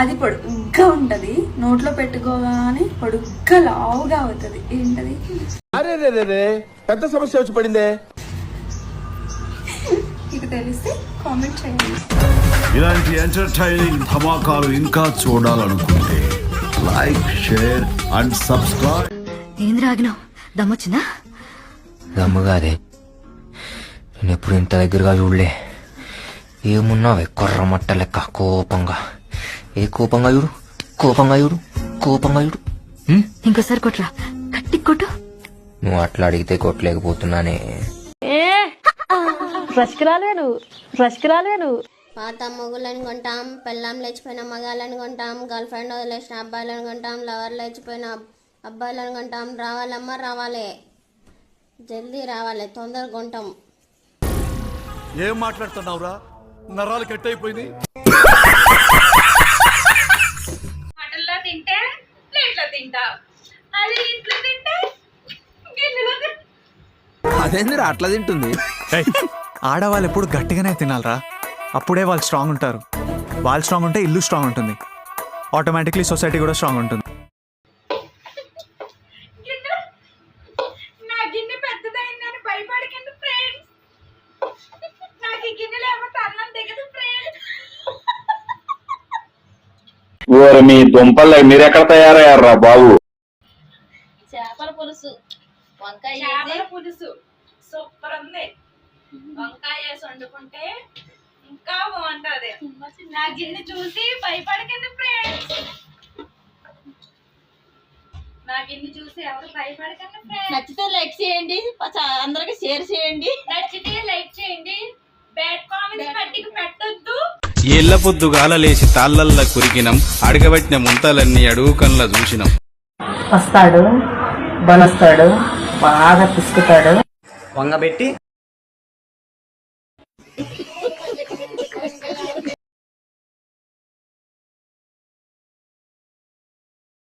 అది పొడుగ్గా ఉంటది, నోట్లో పెట్టుకోగానే పొడుగ్గా లావుగా అవుతుంది. ఏంటది? పెద్ద సమస్య వచ్చి పడిందే. మీకు తెలిస్తే కామెంట్ చేయండి. ఇలాంటి ఎంటర్టైనింగ్ ధమాకాలు ఇంకా చూడాలనుకుంటే లైక్, షేర్ అండ్ సబ్స్క్రైబ్. ఏం రాగినావు? దమ్మొచ్చిందా? దమ్ము కాదే, నేను ఎప్పుడు ఇంత దగ్గరగా చూడలే. ఏమున్నావే కొర్రమట్ట లెక్క కోపంగా. ఏ కోపంగా చూడు, కోపంగా చూడు, కోపంగా చూడు. ఇంకోసారి కొట్రా, గట్టి కొట్టు. నువ్వు అట్లా అడిగితే కొట్టలేకపోతున్నానే. పాత మొగులను కొంటాం, పెళ్ళాం లేచిపోయిన మగాళ్ళని కొంటాం, గర్ల్ ఫ్రెండ్ వదిలేసిన అబ్బాయిలను కొంటాం, లవర్ లేచిపోయిన అబ్బాయిలను కొంటాం. రావాలమ్మా రావాలి, జల్దీ రావాలి, తొందరగా కొంటాం. ఏం మాట్లాడుతున్నావురా? నరాలు కట్ అయిపోయింది. హోటల్లో తింటే ప్లేట్లో తింటా, అది ఇంట్లో తింటే గిన్నెలో తింటా. అదేందిరా అట్లా తింటుంది? ఆడవాళ్ళు ఎప్పుడు గట్టిగానే తినాలరా, అప్పుడే వాళ్ళు స్ట్రాంగ్ ఉంటారు. వాళ్ళు స్ట్రాంగ్ ఉంటే ఇల్లు స్ట్రాంగ్ ఉంటుంది, ఆటోమేటిక్లీ సొసైటీ కూడా స్ట్రాంగ్ ఉంటుంది. నా గిన్నె పెద్దదైందని భయపడకండి ఫ్రెండ్స్. నాకు ఈ గిన్నెలో ఏమో అన్నం దిగదు ఫ్రెండ్స్. మీ దుంపలు మీరెక్కడ తయారయ్యారా బాబు? చేపల పులుసు, వంకాయ చేపల పులుసు సూపర్ ఉంది. వంకాయ వేసి వండుకుంటే ఇంకా బాగుంటది. నా గిన్నె చూసి భయపడకండి ఫ్రెండ్స్. నా గిన్నె చూసి ఎవరు భయపడకండి ఫ్రెండ్స్. నచ్చితే లైక్ చేయండి, అందరికి షేర్ చేయండి. నచ్చితే లైక్ చేయండి, బ్యాడ్ కామెంట్స్ పట్టికి పెట్టొద్దు. ఏళ్ల పొద్దుగాల లేచి తాళ్ళల్లా కురికినం, అడగబెట్టిన ముంతలన్నీ అడుగు కన్ల చూసినాం. వస్తాడు, బలస్తాడు, బాగా పిసుకుతాడు, వంగబెట్టి